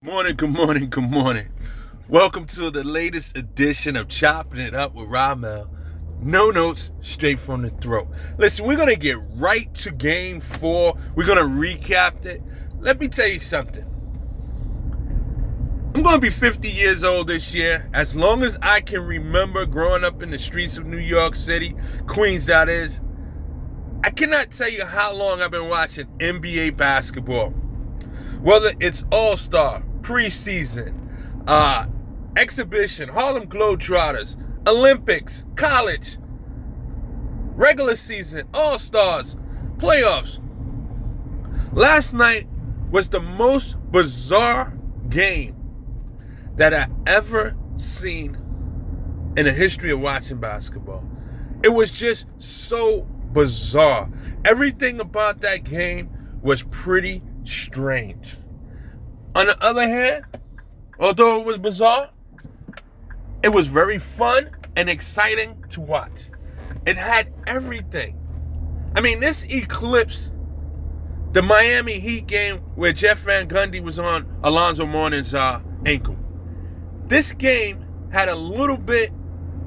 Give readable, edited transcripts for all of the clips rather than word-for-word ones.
Morning, good morning, good morning. Welcome to the latest edition of Chopping It Up with Ramel. No notes, straight from the throat. Listen, we're going to get right to game 4. We're going to recap it. Let me tell you something. I'm going to be 50 years old this year. As long as I can remember growing up in the streets of New York City, Queens that is, I cannot tell you how long I've been watching NBA basketball. Whether it's All-Star, preseason, exhibition, Harlem Globetrotters, Olympics, college, regular season, All-Stars, playoffs. Last night was the most bizarre game that I ever seen in the history of watching basketball. It was just so bizarre. Everything about that game was pretty strange. On the other hand, although it was bizarre, it was very fun and exciting to watch. It had everything. I mean, this eclipsed the Miami Heat game where Jeff Van Gundy was on Alonzo Mourning's ankle. This game had a little bit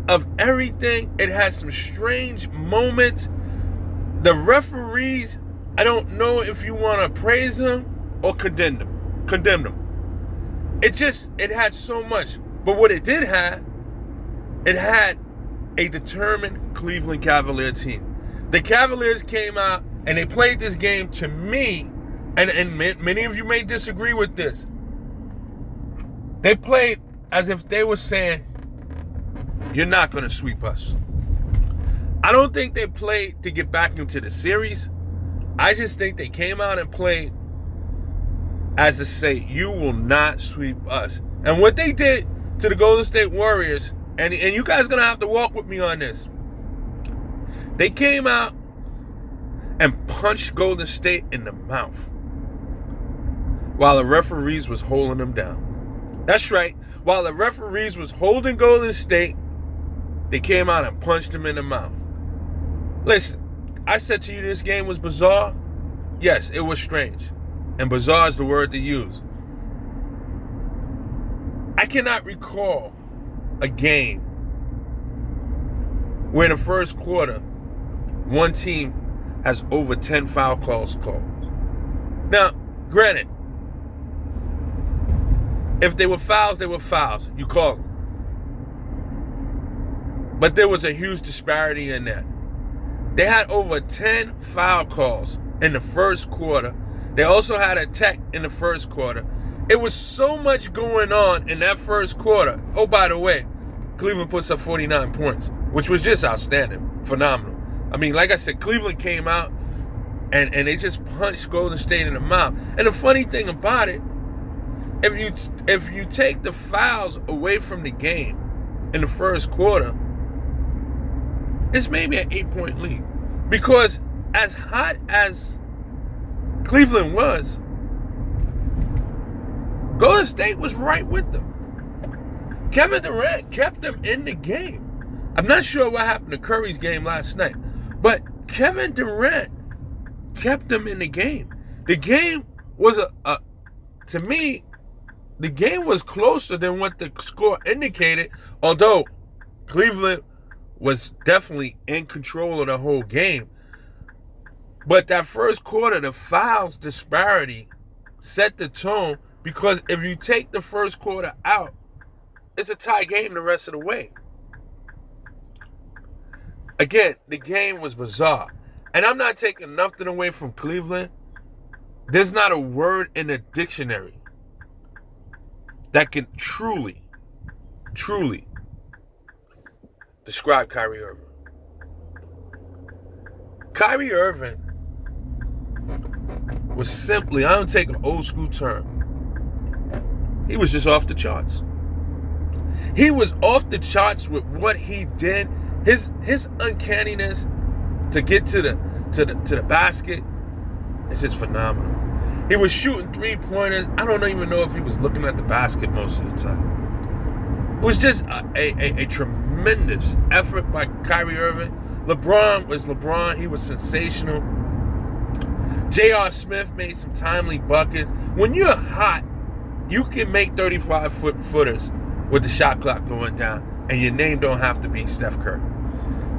of everything. It had some strange moments. The referees, I don't know if you want to praise them or condemn them. It had so much. But what it did have, it had a determined Cleveland Cavalier team. The Cavaliers came out and they played this game to me, and many of you may disagree with this. They played as if they were saying, you're not going to sweep us. I don't think they played to get back into the series. I just think they came out and played as to say, you will not sweep us. And what they did to the Golden State Warriors, and you guys are going to have to walk with me on this. They came out and punched Golden State in the mouth while the referees was holding them down. That's right. While the referees was holding Golden State, they came out and punched them in the mouth. Listen, I said to you this game was bizarre. Yes, it was strange. And bizarre is the word to use. I cannot recall a game where in the first quarter, one team has over 10 foul calls called. Now, granted, if they were fouls, they were fouls. You call them. But there was a huge disparity in that. They had over 10 foul calls in the first quarter. They also had a tech in the first quarter. It was so much going on in that first quarter. Oh, by the way, Cleveland puts up 49 points, which was just outstanding, phenomenal. I mean, like I said, Cleveland came out and they just punched Golden State in the mouth. And the funny thing about it, if you take the fouls away from the game in the first quarter, it's maybe an 8-point lead. Because as hot as Cleveland was, Golden State was right with them. Kevin Durant kept them in the game. I'm not sure what happened to Curry's game last night, but Kevin Durant kept them in the game. The game was to me, the game was closer than what the score indicated, although Cleveland was definitely in control of the whole game. But that first quarter, the fouls disparity set the tone, because if you take the first quarter out, it's a tie game the rest of the way. Again, the game was bizarre. And I'm not taking nothing away from Cleveland. There's not a word in the dictionary that can truly describe Kyrie Irving. Kyrie Irving was simply, I don't take an old school term, he was just off the charts. He was off the charts with what he did. His uncanniness to get to the basket is just phenomenal. He was shooting 3-pointers. I don't even know if he was looking at the basket most of the time. It was just a tremendous effort by Kyrie Irving. LeBron was LeBron. He was sensational. J.R. Smith made some timely buckets. When you're hot, You can make 35-footers with the shot clock going down, and your name don't have to be Steph Curry.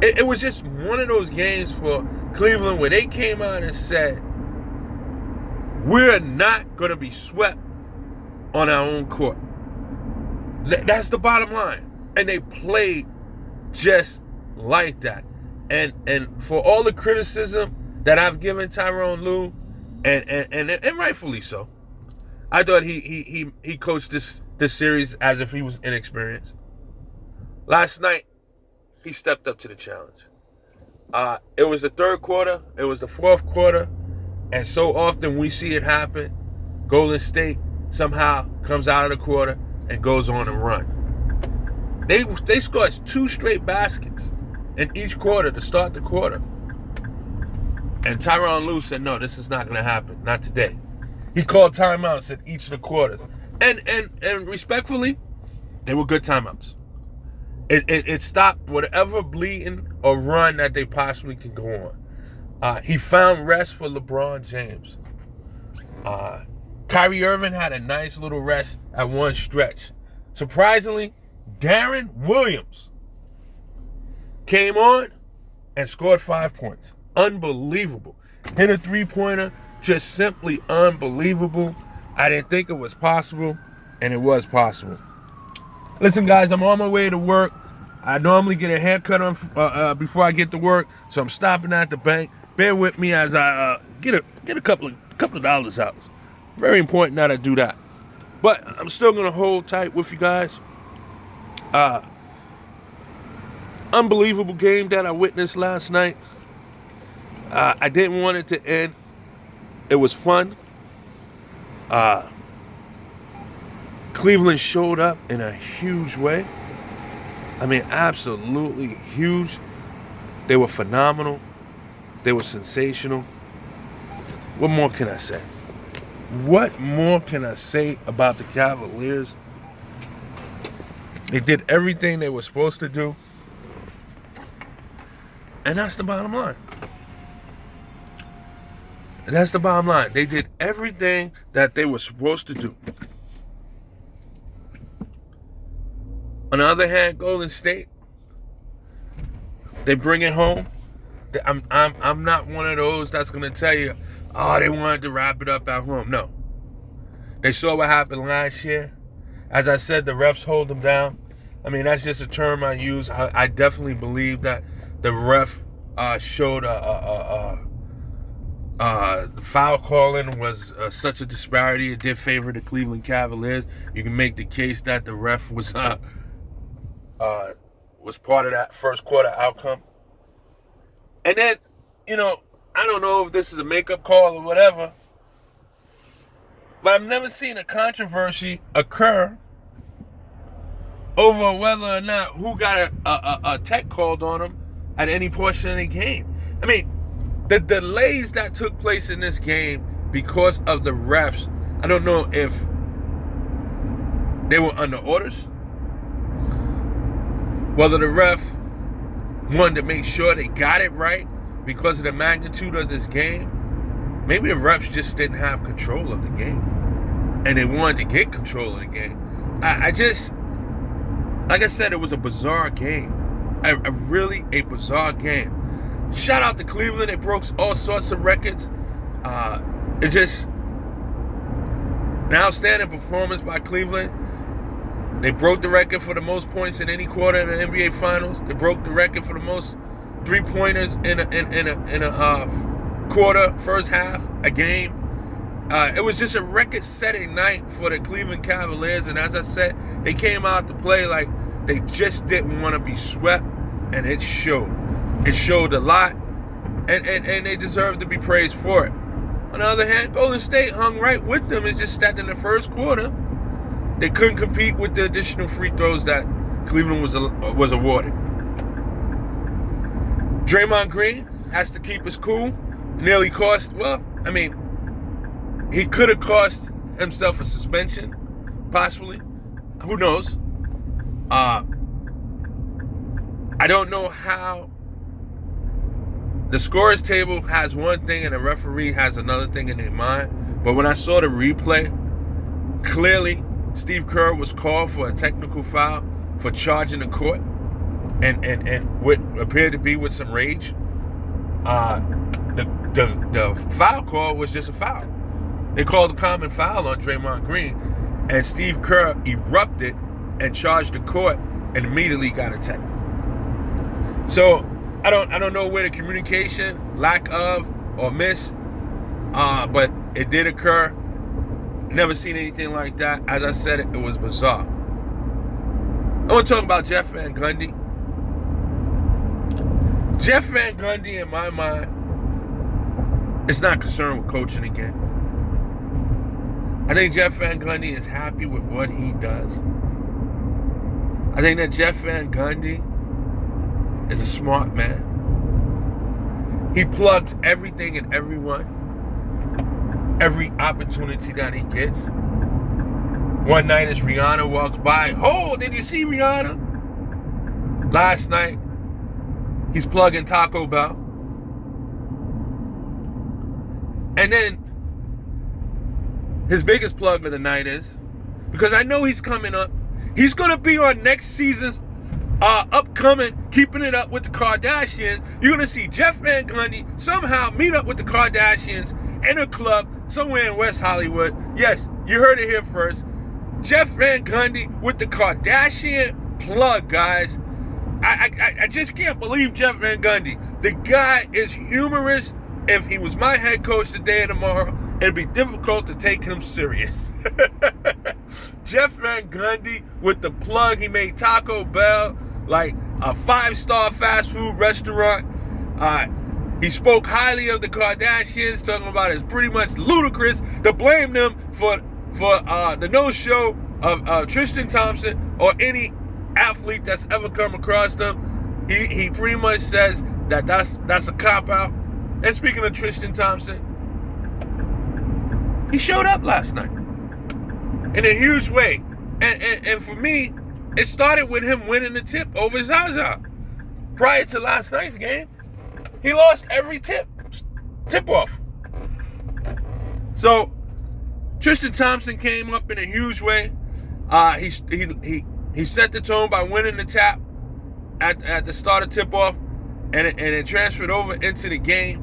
It was just one of those games for Cleveland where they came out and said, we're not going to be swept on our own court. That's the bottom line. And they played just like that. And for all the criticism that I've given Tyronn Lue, and rightfully so, I thought he coached this series as if he was inexperienced. Last night, he stepped up to the challenge. It was the third quarter. It was the fourth quarter. And so often we see it happen. Golden State somehow comes out of the quarter and goes on a run. They scored 2 straight baskets in each quarter to start the quarter. And Tyronn Lue said, no, this is not going to happen. Not today. He called timeouts at each of the quarters. And respectfully, they were good timeouts. It stopped whatever bleeding or run that they possibly could go on. He found rest for LeBron James. Kyrie Irving had a nice little rest at one stretch. Surprisingly, Darren Williams came on and scored 5 points. Unbelievable. Hit a 3-pointer, just simply unbelievable. I didn't think it was possible, and it was possible. Listen, guys, I'm on my way to work. I normally get a haircut on before I get to work, so I'm stopping at the bank. Bear with me as I get a couple of dollars out. Very important that I do that. But I'm still gonna hold tight with you guys. Unbelievable game that I witnessed last night. I didn't want it to end. It was fun. Cleveland showed up in a huge way. I mean, absolutely huge. They were phenomenal. They were sensational. What more can I say? What more can I say about the Cavaliers? They did everything they were supposed to do. And that's the bottom line. That's the bottom line. They did everything that they were supposed to do. On the other hand, Golden State, they bring it home. I'm not one of those that's gonna tell you, oh, they wanted to wrap it up at home. No. They saw what happened last year. As I said, the refs hold them down. I mean, that's just a term I use. I definitely believe that the ref showed foul calling was such a disparity. It did favor the Cleveland Cavaliers. You can make the case that the ref was part of that first quarter outcome. And then, I don't know if this is a makeup call or whatever, but I've never seen a controversy occur over whether or not who got a tech called on them at any portion of the game. I mean, the delays that took place in this game because of the refs, I don't know if they were under orders, whether the ref wanted to make sure they got it right because of the magnitude of this game. Maybe the refs just didn't have control of the game and they wanted to get control of the game. I just, like I said, it was a bizarre game. A really bizarre game. Shout out to Cleveland. They broke all sorts of records. It's just an outstanding performance by Cleveland. They broke the record for the most points in any quarter in the NBA Finals. They broke the record for the most 3-pointers in a quarter, first half, a game. It was just a record-setting night for the Cleveland Cavaliers, and as I said, they came out to play like they just didn't want to be swept, and it showed. It showed a lot, and they deserve to be praised for it. On the other hand, Golden State hung right with them. It's just that in the first quarter, they couldn't compete with the additional free throws that Cleveland was awarded. Draymond Green has to keep his cool. Nearly cost, he could have cost himself a suspension, possibly. Who knows? I don't know how. The scorer's table has one thing and the referee has another thing in their mind. But when I saw the replay, clearly Steve Kerr was called for a technical foul for charging the court and what appeared to be with some rage. The foul call was just a foul. They called a common foul on Draymond Green, and Steve Kerr erupted and charged the court and immediately got attacked. So I don't know where the communication, lack of, or miss, but it did occur. Never seen anything like that. As I said, it was bizarre. I want to talk about Jeff Van Gundy. Jeff Van Gundy, in my mind, is not concerned with coaching again. I think Jeff Van Gundy is happy with what he does. I think that Jeff Van Gundy is a smart man. He plugs everything and everyone, every opportunity that he gets. One night as Rihanna walks by, oh, did you see Rihanna? Last night, he's plugging Taco Bell. And then his biggest plug of the night is, because I know he's coming up, he's going to be on next season's upcoming Keeping It Up with the Kardashians. You're going to see Jeff Van Gundy somehow meet up with the Kardashians in a club somewhere in West Hollywood. Yes, you heard it here first. Jeff Van Gundy with the Kardashian plug, guys. I just can't believe Jeff Van Gundy. The guy is humorous. If he was my head coach today and tomorrow, it'd be difficult to take him serious. Jeff Van Gundy with the plug. He made Taco Bell like a 5-star fast food restaurant. He spoke highly of the Kardashians, talking about it's pretty much ludicrous to blame them for the no-show of Tristan Thompson or any athlete that's ever come across them. He pretty much says that that's a cop-out. And speaking of Tristan Thompson, he showed up last night in a huge way. And for me, it started with him winning the tip over Zaza. Prior to last night's game, he lost every tip-off. So Tristan Thompson came up in a huge way. He set the tone by winning the tap at the start of tip-off, and it transferred over into the game.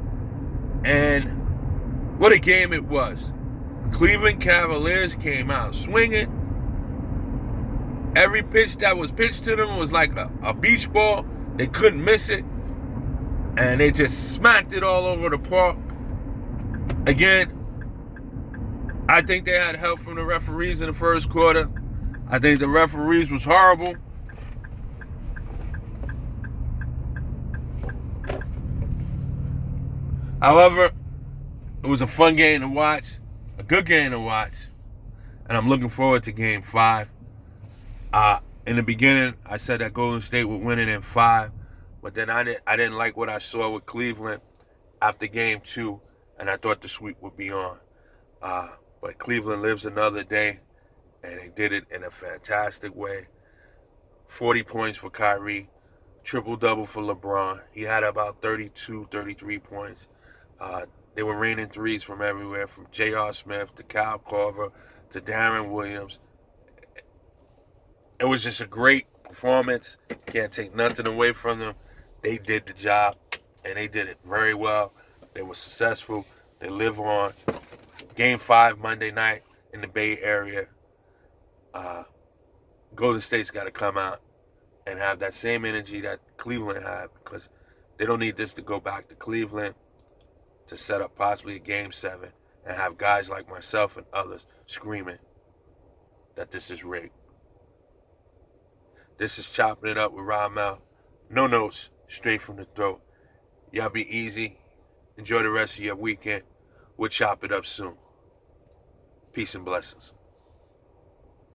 And what a game it was. Cleveland Cavaliers came out swinging. Every pitch that was pitched to them was like a beach ball. They couldn't miss it. And they just smacked it all over the park. Again, I think they had help from the referees in the first quarter. I think the referees was horrible. However, it was a fun game to watch, a good game to watch, and I'm looking forward to Game 5. In the beginning, I said that Golden State would win it in 5, but then I didn't like what I saw with Cleveland after Game 2, and I thought the sweep would be on. But Cleveland lives another day, and they did it in a fantastic way. 40 points for Kyrie, triple-double for LeBron. He had about 32, 33 points. They were raining threes from everywhere, from J.R. Smith to Kyle Korver to Darren Williams. It was just a great performance. Can't take nothing away from them. They did the job, and they did it very well. They were successful. They live on. Game 5 Monday night in the Bay Area. Golden State's got to come out and have that same energy that Cleveland had, because they don't need this to go back to Cleveland to set up possibly a Game 7 and have guys like myself and others screaming that this is rigged. This is Chopping It Up with Ramel. No notes, straight from the throat. Y'all be easy. Enjoy the rest of your weekend. We'll chop it up soon. Peace and blessings.